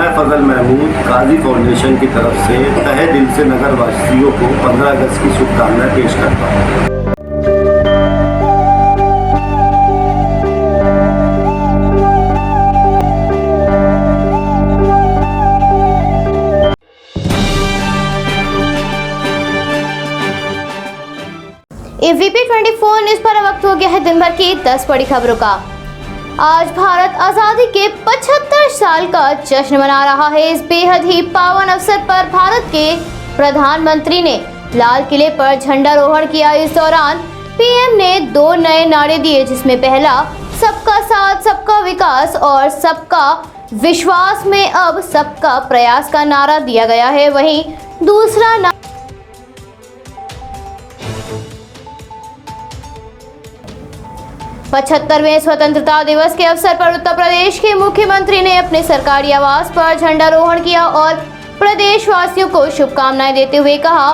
मैं फजल महमूद काजी फाउंडेशन की तरफ से तहे दिल से नगर वासियों को 15 अगस्त की शुभकामनाएं पेश करता हूँ। AVP 24 न्यूज पर वक्त हो गया है दिन भर की 10 बड़ी खबरों का। आज भारत आजादी के 75 साल का जश्न मना रहा है। इस बेहद ही पावन अवसर पर भारत के प्रधानमंत्री ने लाल किले पर झंडारोहण किया। इस दौरान पीएम ने 2 नए नारे दिए, जिसमें पहला सबका साथ सबका विकास और सबका विश्वास में अब सबका प्रयास का नारा दिया गया है। वहीं दूसरा 75वें स्वतंत्रता दिवस के अवसर पर उत्तर प्रदेश के मुख्यमंत्री ने अपने सरकारी आवास पर झंडारोहण किया और प्रदेशवासियों को शुभकामनाएं देते हुए कहा,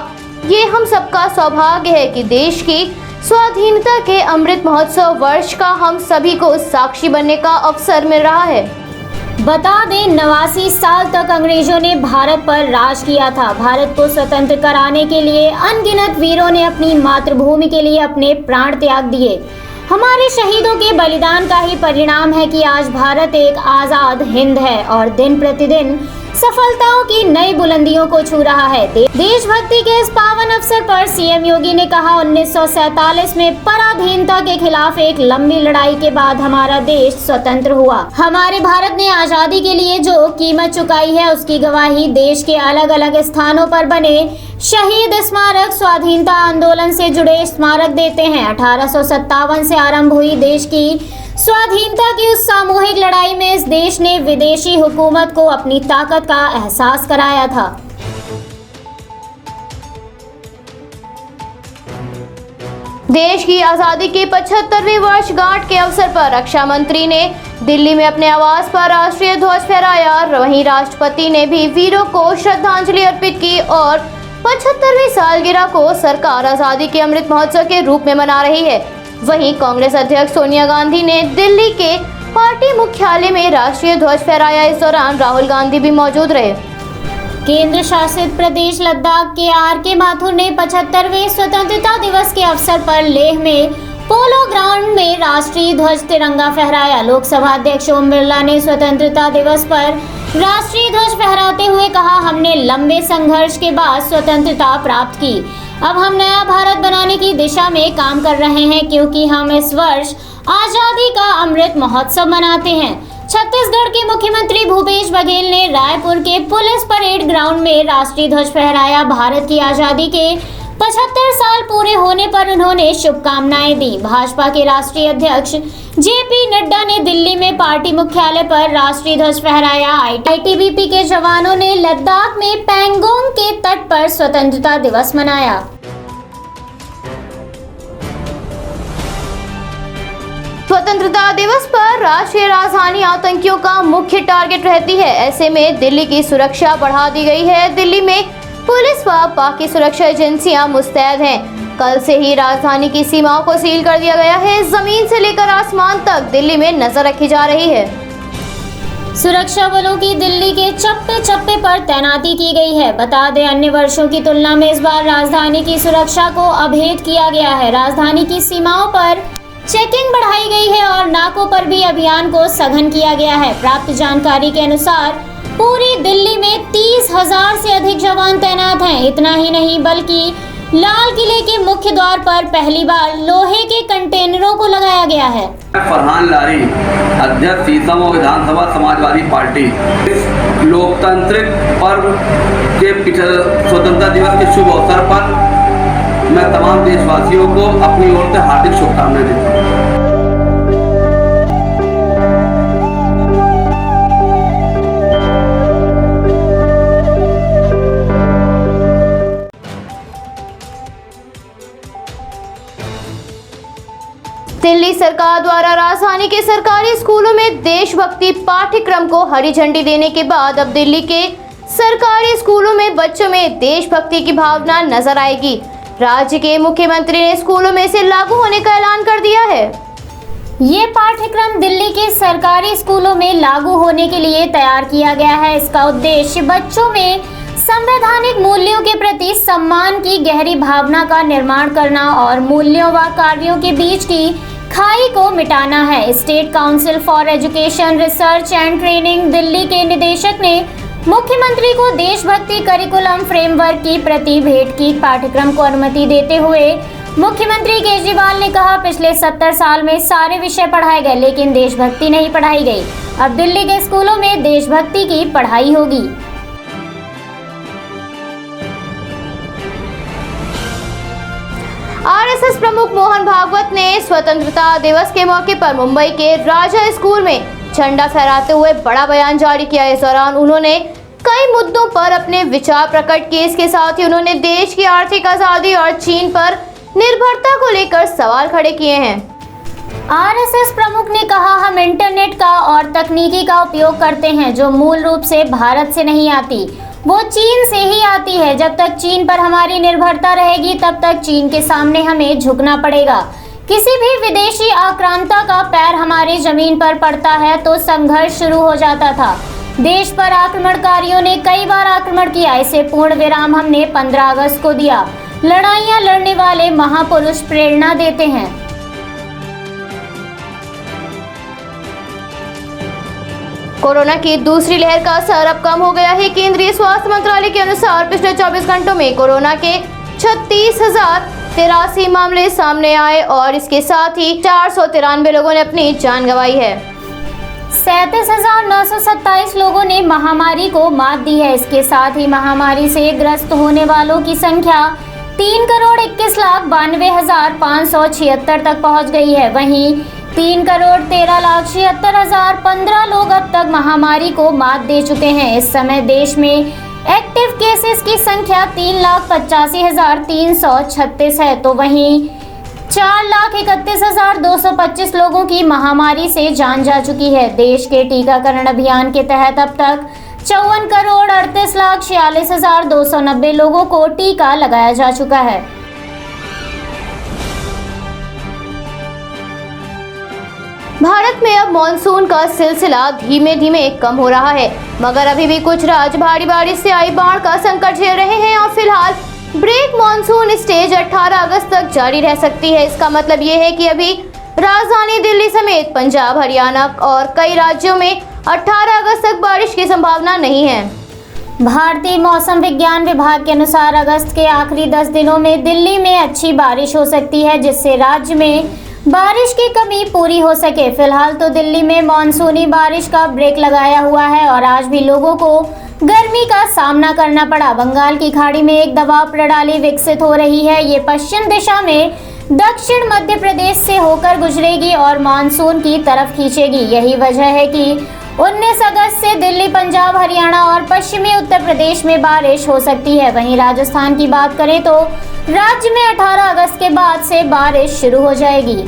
ये हम सबका सौभाग्य है कि देश की स्वाधीनता के अमृत महोत्सव वर्ष का हम सभी को साक्षी बनने का अवसर मिल रहा है। बता दें, 89 साल तक अंग्रेजों ने भारत पर राज किया था। भारत को स्वतंत्र कराने के लिए अनगिनत वीरों ने अपनी मातृभूमि के लिए अपने प्राण त्याग दिए। हमारे शहीदों के बलिदान का ही परिणाम है कि आज भारत एक आजाद हिंद है और दिन प्रतिदिन सफलताओं की नई बुलंदियों को छू रहा है। देशभक्ति के इस पावन अवसर पर सीएम योगी ने कहा, 1947 में पराधीनता के खिलाफ एक लंबी लड़ाई के बाद हमारा देश स्वतंत्र हुआ। हमारे भारत ने आजादी के लिए जो कीमत चुकाई है, उसकी गवाही देश के अलग अलग स्थानों पर बने शहीद स्मारक, स्वाधीनता आंदोलन से जुड़े स्मारक देते हैं। 1857 से आरंभ हुई देश की स्वाधीनता की उस सामूहिक लड़ाई में इस देश ने विदेशी हुकूमत को अपनी ताकत का एहसास कराया था। देश की आजादी के 75वें वर्षगांठ के अवसर पर रक्षा मंत्री ने दिल्ली में अपने आवास पर राष्ट्रीय ध्वज फहराया। वहीं राष्ट्रपति ने भी वीरों को श्रद्धांजलि अर्पित की और 75वीं सालगिरह को सरकार आजादी के अमृत महोत्सव के रूप में मना रही है। वहीं कांग्रेस अध्यक्ष सोनिया गांधी ने दिल्ली के पार्टी मुख्यालय में राष्ट्रीय ध्वज फहराया। इस दौरान राहुल गांधी भी मौजूद रहे। केंद्र शासित प्रदेश लद्दाख के आर.के. माथुर ने 75वें स्वतंत्रता दिवस के अवसर पर लेह में पोलो ग्राउंड में राष्ट्रीय ध्वज तिरंगा फहराया। लोकसभा अध्यक्ष ओम बिरला ने स्वतंत्रता दिवस पर राष्ट्रीय ध्वज फहराते हुए कहा, हमने लंबे संघर्ष के बाद स्वतंत्रता प्राप्त की। अब हम नया भारत बनाने की दिशा में काम कर रहे हैं, क्योंकि हम इस वर्ष आजादी का अमृत महोत्सव मनाते हैं। छत्तीसगढ़ के मुख्यमंत्री भूपेश बघेल ने रायपुर के पुलिस परेड ग्राउंड में राष्ट्रीय ध्वज फहराया। भारत की आजादी के 75 साल पूरे होने पर उन्होंने शुभकामनाएं दी। भाजपा के राष्ट्रीय अध्यक्ष जेपी नड्डा ने दिल्ली में पार्टी मुख्यालय पर राष्ट्रीय ध्वज फहराया। आईटीबीपी के जवानों ने लद्दाख में पैंगोंग के तट पर स्वतंत्रता दिवस मनाया। स्वतंत्रता दिवस पर राष्ट्रीय राजधानी आतंकियों का मुख्य टारगेट रहती है। ऐसे में दिल्ली की सुरक्षा बढ़ा दी गई है। दिल्ली में पुलिस व बाकी सुरक्षा एजेंसियां मुस्तैद हैं। कल से ही राजधानी की सीमाओं को सील कर दिया गया है। जमीन से लेकर आसमान तक दिल्ली में नजर रखी जा रही है। सुरक्षा बलों की दिल्ली के चप्पे चप्पे पर तैनाती की गई है। बता दें, अन्य वर्षों की तुलना में इस बार राजधानी की सुरक्षा को अभेद किया गया है। राजधानी की सीमाओं पर चेकिंग बढ़ाई गई है और नाकों पर भी अभियान को सघन किया गया है। प्राप्त जानकारी के अनुसार पूरी दिल्ली में 30,000 से अधिक जवान तैनात हैं। इतना ही नहीं, बल्कि लाल किले के मुख्य द्वार पर पहली बार लोहे के कंटेनरों को लगाया गया है। फरहान लारी, अध्यक्ष सीसम विधानसभा समाजवादी पार्टी, इस लोकतांत्रिक पर्व के स्वतंत्रता दिवस के शुभ अवसर पर मैं तमाम देशवासियों को अपनी ओर से हार्दिक शुभकामनाएं देता हूँ। दिल्ली सरकार द्वारा राजधानी के सरकारी स्कूलों में देशभक्ति पाठ्यक्रम को हरी झंडी देने के बाद अब दिल्ली के सरकारी स्कूलों में बच्चों में देशभक्ति की भावना नजर आएगी। राज्य के मुख्यमंत्री ने स्कूलों में इसे लागू होने का ऐलान कर दिया है। ये पाठ्यक्रम दिल्ली के सरकारी स्कूलों में लागू होने के लिए तैयार किया गया है। इसका उद्देश्य बच्चों में संवैधानिक मूल्यों के प्रति सम्मान की गहरी भावना का निर्माण करना और मूल्यों व कार्यों के बीच की खाई को मिटाना है। State council for education research and training Delhi के निदेशक ने मुख्यमंत्री को देशभक्ति करिकुलम फ्रेमवर्क की प्रति भेंट की। पाठ्यक्रम को अनुमति देते हुए मुख्यमंत्री केजरीवाल ने कहा, पिछले 70 साल में सारे विषय पढ़ाए गए लेकिन देशभक्ति नहीं पढ़ाई गई। अब दिल्ली के स्कूलों में देशभक्ति की पढ़ाई होगी। आरएसएस प्रमुख मोहन भागवत ने स्वतंत्रता दिवस के मौके पर मुंबई के राजा स्कूल में झंडा फहराते हुए बड़ा बयान जारी किया। इस दौरान उन्होंने कई मुद्दों पर अपने विचार प्रकट किए। इसके साथ ही उन्होंने देश की आर्थिक आजादी और चीन पर निर्भरता को लेकर सवाल खड़े किए हैं। आरएसएस प्रमुख ने कहा, हम इंटरनेट का और तकनीकी का उपयोग करते हैं जो मूल रूप से भारत से नहीं आती, वो चीन से ही आती है। जब तक चीन पर हमारी निर्भरता रहेगी तब तक चीन के सामने हमें झुकना पड़ेगा। किसी भी विदेशी आक्रांता का पैर हमारी जमीन पर पड़ता है तो संघर्ष शुरू हो जाता था। देश पर आक्रमणकारियों ने कई बार आक्रमण किया, इसे पूर्ण विराम हमने 15 अगस्त को दिया। लड़ाइयां लड़ने वाले महापुरुष प्रेरणा देते हैं। कोरोना की दूसरी लहर का असर अब कम हो गया है। केंद्रीय स्वास्थ्य मंत्रालय के अनुसार पिछले 24 घंटों में कोरोना के 36,083 मामले सामने आए और इसके साथ ही 493 लोगों ने अपनी जान गंवाई है। 37,927 लोगों ने महामारी को मात दी है। इसके साथ ही महामारी से ग्रस्त होने वालों की संख्या 3,21,92,576 तक पहुंच गई है। वहीं 3,13,76,015 लोग अब तक महामारी को मात दे चुके हैं। इस समय देश में एक्टिव केसेस की संख्या 3,85,336 है, तो वहीं 4,31,225 लोगों की महामारी से जान जा चुकी है। देश के टीकाकरण अभियान के तहत अब तक 54,38,46,290 लोगों को टीका लगाया जा चुका है। भारत में अब मॉनसून का सिलसिला धीमे धीमे कम हो रहा है, मगर अभी भी कुछ राज्य भारी बारिश से आई बाढ़ का संकट झेल रहे हैं और फिलहाल ब्रेक मॉनसून स्टेज 18 अगस्त तक जारी रह सकती है। इसका मतलब ये है कि अभी राजधानी दिल्ली समेत पंजाब, हरियाणा और कई राज्यों में 18 अगस्त तक बारिश की संभावना नहीं है। भारतीय मौसम विज्ञान विभाग के अनुसार अगस्त के आखिरी 10 दिनों में दिल्ली में अच्छी बारिश हो सकती है, जिससे राज्य में बारिश की कमी पूरी हो सके। फिलहाल तो दिल्ली में मानसूनी बारिश का ब्रेक लगाया हुआ है और आज भी लोगों को गर्मी का सामना करना पड़ा। बंगाल की खाड़ी में एक दबाव प्रणाली विकसित हो रही है। ये पश्चिम दिशा में दक्षिण मध्य प्रदेश से होकर गुजरेगी और मानसून की तरफ खींचेगी। यही वजह है कि 19 अगस्त से दिल्ली, पंजाब, हरियाणा और पश्चिमी उत्तर प्रदेश में बारिश हो सकती है। वहीं राजस्थान की बात करें तो राज्य में 18 अगस्त के बाद से बारिश शुरू हो जाएगी।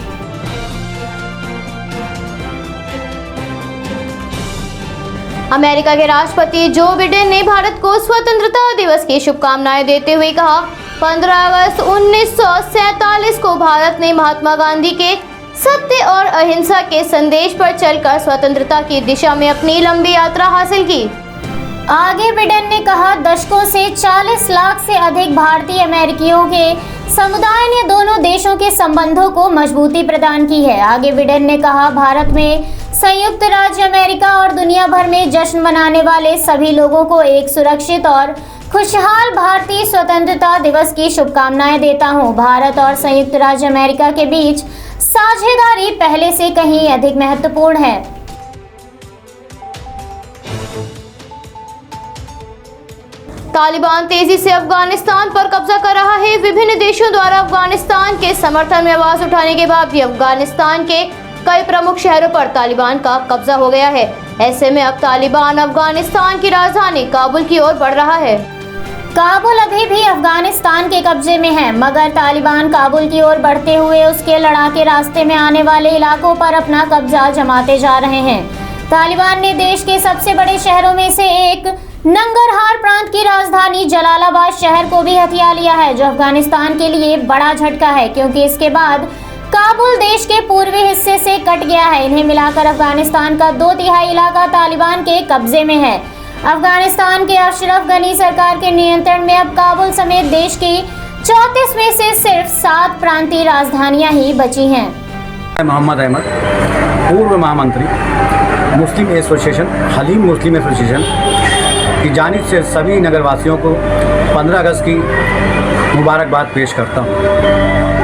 अमेरिका के राष्ट्रपति जो बिडेन ने भारत को स्वतंत्रता दिवस की शुभकामनाएं देते हुए कहा, 15 अगस्त 1947 को भारत ने महात्मा गांधी के सत्य और अहिंसा के संदेश पर चलकर स्वतंत्रता की दिशा में अपनी लंबी यात्रा हासिल की। आगे बिडेन ने कहा, दशकों से 40 लाख से अधिक भारतीय अमेरिकियों के समुदाय ने दोनों देशों के संबंधों को मजबूती प्रदान की है। आगे बिडेन ने कहा, भारत में संयुक्त राज्य अमेरिका और दुनिया भर में जश्न मनाने वाले सभी लोगों को एक सुरक्षित और खुशहाल भारतीय स्वतंत्रता दिवस की शुभकामनाएं देता हूं। भारत और संयुक्त राज्य अमेरिका के बीच साझेदारी पहले से कहीं अधिक महत्वपूर्ण है। तालिबान तेजी से अफगानिस्तान पर कब्जा कर रहा है। विभिन्न देशों द्वारा अफगानिस्तान के समर्थन में आवाज उठाने के बाद भी अफगानिस्तान के कई प्रमुख शहरों पर तालिबान का कब्जा हो गया है। ऐसे में अब तालिबान अफगानिस्तान की राजधानी काबुल की ओर बढ़ रहा है। काबुल अभी भी अफगानिस्तान के कब्जे में है, मगर तालिबान काबुल की ओर बढ़ते हुए उसके लड़ाके रास्ते में आने वाले इलाकों पर अपना कब्जा जमाते जा रहे हैं। तालिबान ने देश के सबसे बड़े शहरों में से एक नंगरहार प्रांत की राजधानी जलालाबाद शहर को भी हथिया लिया है, जो अफगानिस्तान के लिए बड़ा झटका है, क्योंकि इसके बाद काबुल देश के पूर्वी हिस्से से कट गया है। इन्हें मिलाकर अफगानिस्तान का 2/3 इलाका तालिबान के कब्जे में है। अफगानिस्तान के अशरफ गनी सरकार के नियंत्रण में अब काबुल समेत देश की 34 में से सिर्फ 7 प्रांतीय राजधानियां ही बची हैं। मोहम्मद अहमद, पूर्व महामंत्री मुस्लिम एसोसिएशन, हलीम मुस्लिम एसोसिएशन की जानिब से सभी नगरवासियों को 15 अगस्त की मुबारकबाद पेश करता हूँ।